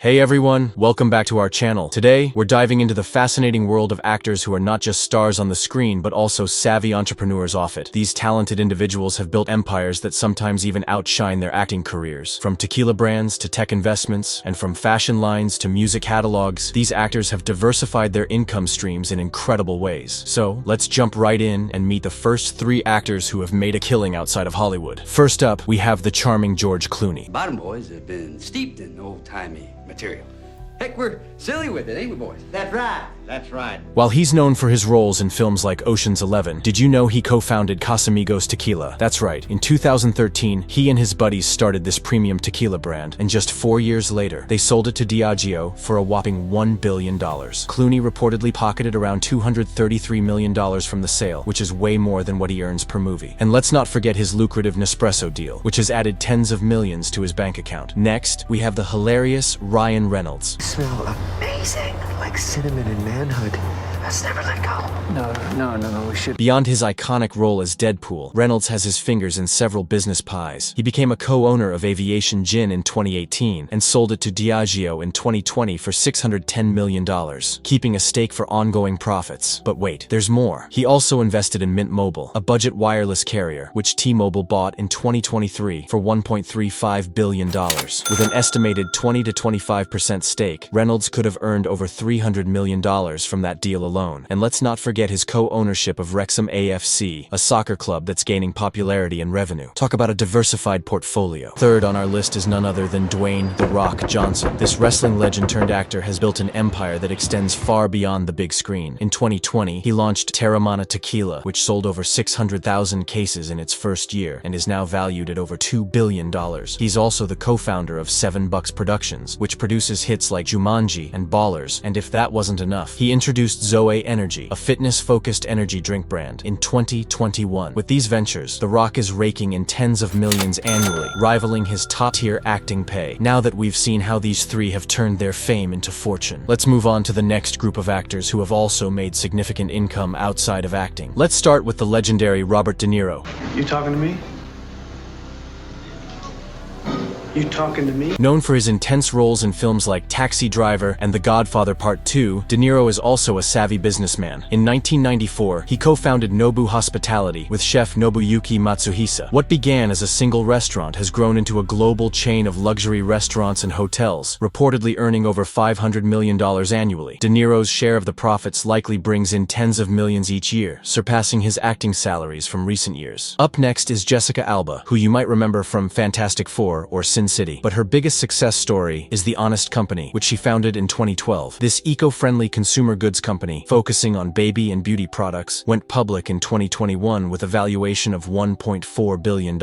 Hey everyone, welcome back to our channel. Today, we're diving into the fascinating world of actors who are not just stars on the screen but also savvy entrepreneurs off it. These talented individuals have built empires that sometimes even outshine their acting careers. From tequila brands to tech investments, and from fashion lines to music catalogs, these actors have diversified their income streams in incredible ways. So, let's jump right in and meet the first three actors who have made a killing outside of Hollywood. First up, we have the charming George Clooney. Bottom boys have been steeped in old-timey material. Heck, we're silly with it, ain't we, boys? That's right. That's right. While he's known for his roles in films like Ocean's 11, did you know he co-founded Casamigos Tequila? That's right. In 2013, he and his buddies started this premium tequila brand, and just 4 years later, they sold it to Diageo for a whopping $1 billion. Clooney reportedly pocketed around $233 million from the sale, which is way more than what he earns per movie. And let's not forget his lucrative Nespresso deal, which has added tens of millions to his bank account. Next, we have the hilarious Ryan Reynolds. Smell amazing, like cinnamon and manhood. Let's never let go. No, we should. Beyond his iconic role as Deadpool, Reynolds has his fingers in several business pies. He became a co-owner of Aviation Gin in 2018 and sold it to Diageo in 2020 for $610 million, keeping a stake for ongoing profits. But wait, there's more. He also invested in Mint Mobile, a budget wireless carrier, which T-Mobile bought in 2023 for $1.35 billion. With an estimated 20 to 25% stake, Reynolds could have earned over $300 million from that deal alone. And let's not forget his co-ownership of Wrexham AFC, a soccer club that's gaining popularity and revenue. Talk about a diversified portfolio. Third on our list is none other than Dwayne "The Rock" Johnson. This wrestling legend turned actor has built an empire that extends far beyond the big screen. In 2020, he launched Terramana Tequila, which sold over 600,000 cases in its first year and is now valued at over $2 billion. He's also the co-founder of 7 Bucks Productions, which produces hits like Jumanji and Ballers, and if that wasn't enough, he introduced Zoe Energy, a fitness-focused energy drink brand, in 2021. With these ventures, The Rock is raking in tens of millions annually, rivaling his top-tier acting pay. Now that we've seen how these three have turned their fame into fortune, let's move on to the next group of actors who have also made significant income outside of acting. Let's start with the legendary Robert De Niro. You talking to me? You talking to me? Known for his intense roles in films like Taxi Driver and The Godfather Part 2, De Niro is also a savvy businessman. In 1994, he co-founded Nobu Hospitality with chef Nobuyuki Matsuhisa. What began as a single restaurant has grown into a global chain of luxury restaurants and hotels, reportedly earning over $500 million annually. De Niro's share of the profits likely brings in tens of millions each year, surpassing his acting salaries from recent years. Up next is Jessica Alba, who you might remember from Fantastic Four or Sin City. But her biggest success story is The Honest Company, which she founded in 2012. This eco-friendly consumer goods company, focusing on baby and beauty products, went public in 2021 with a valuation of $1.4 billion.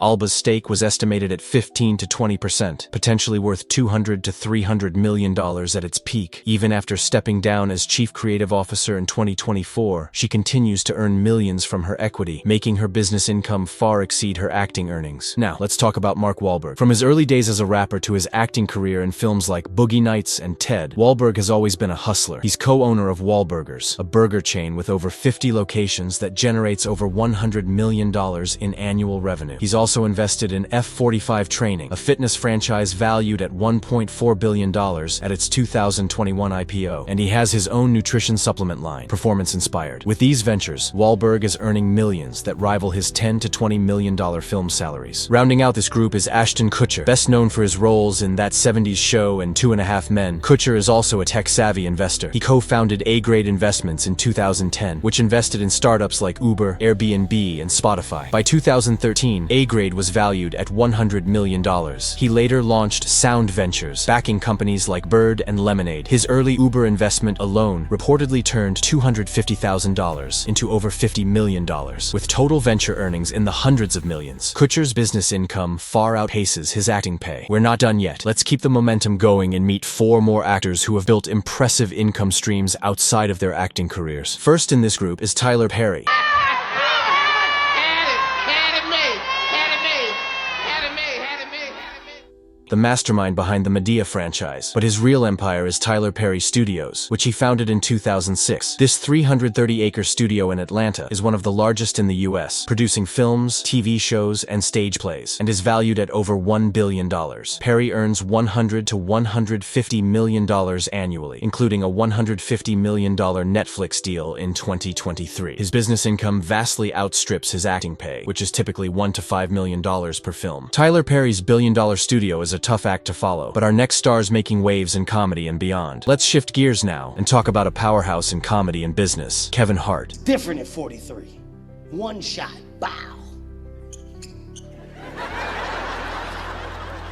Alba's stake was estimated at 15 to 20%, potentially worth $200 to $300 million at its peak. Even after stepping down as chief creative officer in 2024, she continues to earn millions from her equity, making her business income far exceed her acting earnings. Now, let's talk about Mark Wahlberg. From his early days as a rapper to his acting career in films like Boogie Nights and Ted, Wahlberg has always been a hustler. He's co-owner of Wahlburgers, a burger chain with over 50 locations that generates over $100 million in annual revenue. He's also invested in F45 Training, a fitness franchise valued at $1.4 billion at its 2021 IPO, and he has his own nutrition supplement line, Performance Inspired. With these ventures, Wahlberg is earning millions that rival his $10 to $20 million film salaries. Rounding out this group is Ashton Kutcher. Best known for his roles in That 70s Show and 2.5 Men, Kutcher is also a tech-savvy investor. He co-founded A-Grade Investments in 2010, which invested in startups like Uber, Airbnb, and Spotify. By 2013, A-Grade was valued at $100 million. He later launched Sound Ventures, backing companies like Bird and Lemonade. His early Uber investment alone reportedly turned $250,000 into over $50 million, with total venture earnings in the hundreds of millions. Kutcher's business income far outpaces his acting pay. We're not done yet. Let's keep the momentum going and meet 4 more actors who have built impressive income streams outside of their acting careers. First in this group is Tyler Perry. the mastermind behind the Madea franchise. But his real empire is Tyler Perry Studios, which he founded in 2006. This 330-acre studio in Atlanta is one of the largest in the US, producing films, TV shows, and stage plays, and is valued at over $1 billion. Perry earns $100 to $150 million annually, including a $150 million Netflix deal in 2023. His business income vastly outstrips his acting pay, which is typically $1 to $5 million per film. Tyler Perry's billion-dollar studio is a tough act to follow, but our next star's making waves in comedy and beyond. Let's shift gears now and talk about a powerhouse in comedy and business, Kevin Hart. Different at 43. One shot. Bow.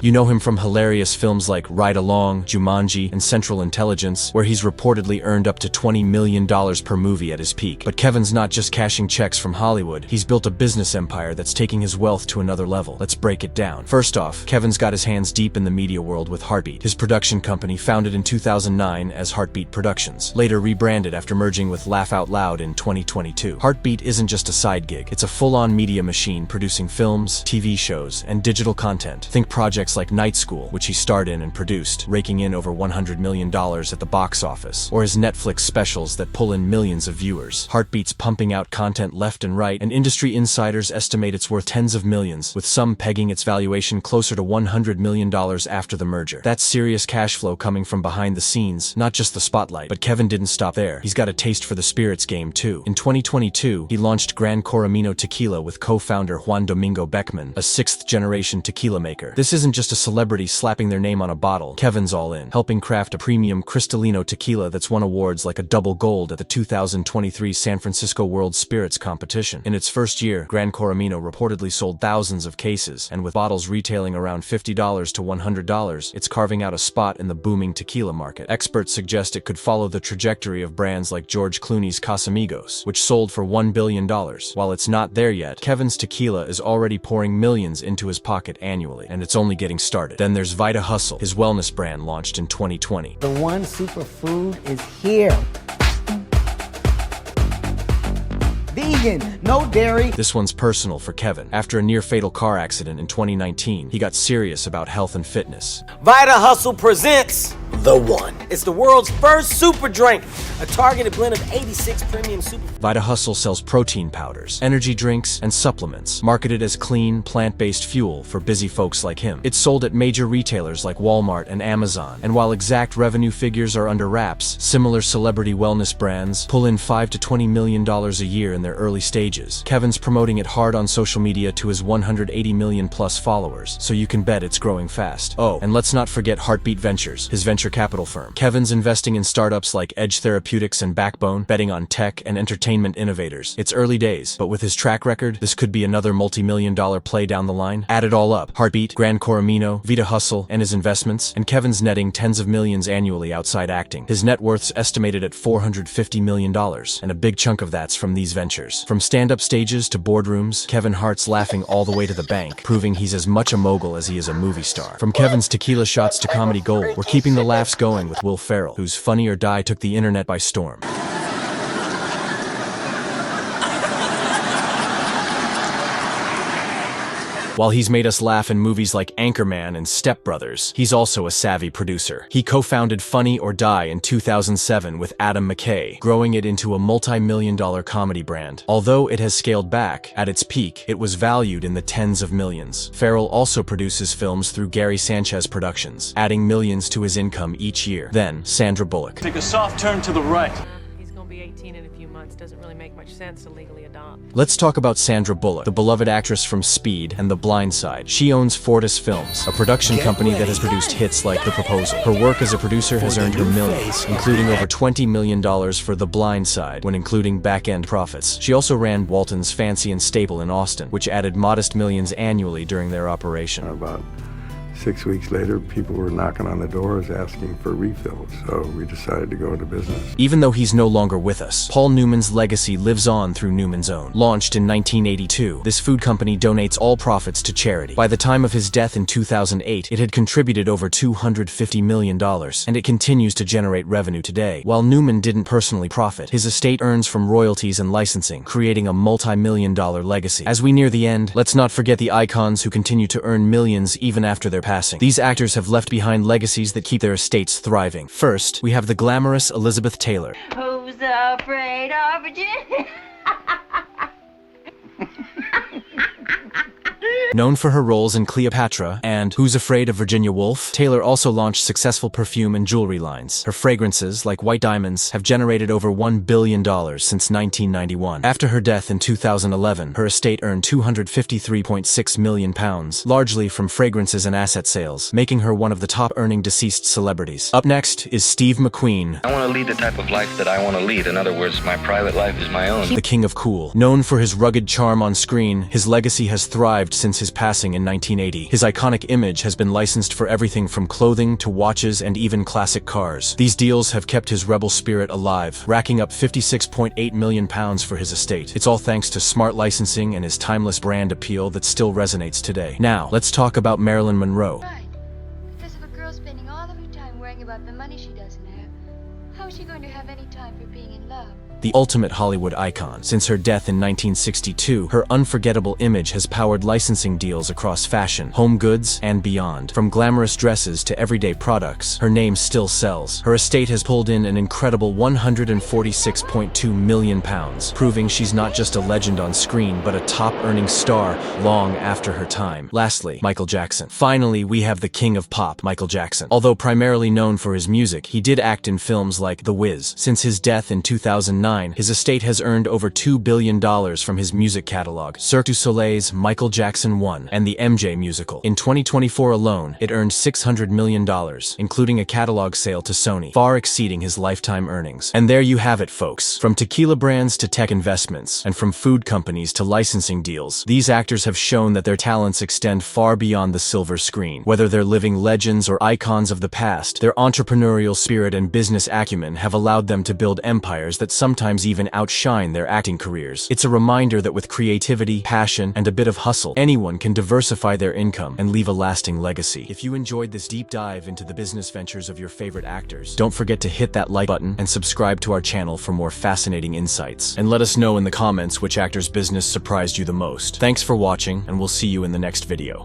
You know him from hilarious films like Ride Along, Jumanji, and Central Intelligence, where he's reportedly earned up to $20 million per movie at his peak. But Kevin's not just cashing checks from Hollywood, he's built a business empire that's taking his wealth to another level. Let's break it down. First off, Kevin's got his hands deep in the media world with Heartbeat, his production company founded in 2009 as Heartbeat Productions, later rebranded after merging with Laugh Out Loud in 2022. Heartbeat isn't just a side gig, it's a full-on media machine producing films, TV shows, and digital content. Think projects like Night School, which he starred in and produced, raking in over $100 million at the box office, or his Netflix specials that pull in millions of viewers. Heartbeat's pumping out content left and right, and industry insiders estimate it's worth tens of millions, with some pegging its valuation closer to $100 million after the merger. That's serious cash flow coming from behind the scenes, not just the spotlight. But Kevin didn't stop there. He's got a taste for the spirits game too. In 2022, he launched Gran Coramino Tequila with co-founder Juan Domingo Beckman, a sixth-generation tequila maker. This isn't just a celebrity slapping their name on a bottle. Kevin's all in, helping craft a premium Cristalino tequila that's won awards like a double gold at the 2023 San Francisco World Spirits Competition. In its first year, Gran Coramino reportedly sold thousands of cases, and with bottles retailing around $50 to $100, it's carving out a spot in the booming tequila market. Experts suggest it could follow the trajectory of brands like George Clooney's Casamigos, which sold for $1 billion. While it's not there yet, Kevin's tequila is already pouring millions into his pocket annually, and it's only getting started. Then there's Vita Hustle, his wellness brand launched in 2020. The one superfood is here. Vegan, no dairy. This one's personal for Kevin. After a near-fatal car accident in 2019, he got serious about health and fitness. Vita Hustle presents The One. It's the world's first super drink, a targeted blend of 86 premium super. Vita Hustle sells protein powders, energy drinks, and supplements, marketed as clean, plant-based fuel for busy folks like him. It's sold at major retailers like Walmart and Amazon, and while exact revenue figures are under wraps, similar celebrity wellness brands pull in $5 to $20 million a year in their early stages. Kevin's promoting it hard on social media to his 180 million plus followers, so you can bet it's growing fast. Oh, and let's not forget Heartbeat Ventures, his venture capital firm. Kevin's investing in startups like Edge Therapeutics and Backbone, betting on tech and entertainment innovators. It's early days, but with his track record, this could be another multi-million-dollar play down the line. Add it all up: Heartbeat, Gran Coramino, Vita Hustle, and his investments, and Kevin's netting tens of millions annually outside acting. His net worth's estimated at $450 million, and a big chunk of that's from these ventures. From stand-up stages to boardrooms, Kevin Hart's laughing all the way to the bank, proving he's as much a mogul as he is a movie star. From Kevin's tequila shots to comedy gold, we're keeping the laughs going with Will Ferrell, whose Funny or Die took the internet by storm. While he's made us laugh in movies like Anchorman and Step Brothers, he's also a savvy producer. He co-founded Funny or Die in 2007 with Adam McKay, growing it into a multi-million-dollar comedy brand. Although it has scaled back, at its peak, it was valued in the tens of millions. Ferrell also produces films through Gary Sanchez Productions, adding millions to his income each year. Then, Sandra Bullock. Take a soft turn to the right. He's gonna be 18 in a few months. Doesn't really make much sense to legally adopt. Let's talk about Sandra Bullock, the beloved actress from Speed and The Blind Side. She owns Fortis Films, a production company that has produced hits like The Proposal. Her work as a producer has earned her millions, including over $20 million for The Blind Side, when including back-end profits. She also ran Walton's Fancy and Staple in Austin, which added modest millions annually during their operation. About 6 weeks later, people were knocking on the doors asking for refills, so we decided to go into business. Even though he's no longer with us, Paul Newman's legacy lives on through Newman's Own. Launched in 1982, this food company donates all profits to charity. By the time of his death in 2008, it had contributed over $250 million, and it continues to generate revenue today. While Newman didn't personally profit, his estate earns from royalties and licensing, creating a multi-million-dollar legacy. As we near the end, let's not forget the icons who continue to earn millions even after their passing. These actors have left behind legacies that keep their estates thriving. First, we have the glamorous Elizabeth Taylor. Who's afraid of Virginia? Known for her roles in Cleopatra and Who's Afraid of Virginia Woolf, Taylor also launched successful perfume and jewelry lines. Her fragrances, like White Diamonds, have generated over $1 billion since 1991. After her death in 2011, her estate earned £253.6 million, largely from fragrances and asset sales, making her one of the top-earning deceased celebrities. Up next is Steve McQueen. I want to lead the type of life that I want to lead. In other words, my private life is my own. The king of cool. Known for his rugged charm on screen, his legacy has thrived since his passing in 1980. His iconic image has been licensed for everything from clothing to watches and even classic cars. These deals have kept his rebel spirit alive, racking up £56.8 million for his estate. It's all thanks to smart licensing and his timeless brand appeal that still resonates today. Now, let's talk about Marilyn Monroe. Right. Because if a girl's spending all of her time worrying about the money she doesn't have, how is she going to have any time for being in love? The ultimate Hollywood icon. Since her death in 1962, her unforgettable image has powered licensing deals across fashion, home goods, and beyond. From glamorous dresses to everyday products, her name still sells. Her estate has pulled in an incredible £146.2 million, proving she's not just a legend on screen, but a top-earning star long after her time. Lastly, Michael Jackson. Finally, we have the king of pop, Michael Jackson. Although primarily known for his music, he did act in films like The Wiz. Since his death in 2009, his estate has earned over $2 billion from his music catalog, Cirque du Soleil's Michael Jackson 1, and the MJ musical. In 2024 alone, it earned $600 million, including a catalog sale to Sony, far exceeding his lifetime earnings. And there you have it, folks. From tequila brands to tech investments, and from food companies to licensing deals, these actors have shown that their talents extend far beyond the silver screen. Whether they're living legends or icons of the past, their entrepreneurial spirit and business acumen have allowed them to build empires that sometimes even outshine their acting careers. It's a reminder that with creativity, passion, and a bit of hustle, anyone can diversify their income and leave a lasting legacy. If you enjoyed this deep dive into the business ventures of your favorite actors, don't forget to hit that like button and subscribe to our channel for more fascinating insights. And let us know in the comments which actor's business surprised you the most. Thanks for watching, and we'll see you in the next video.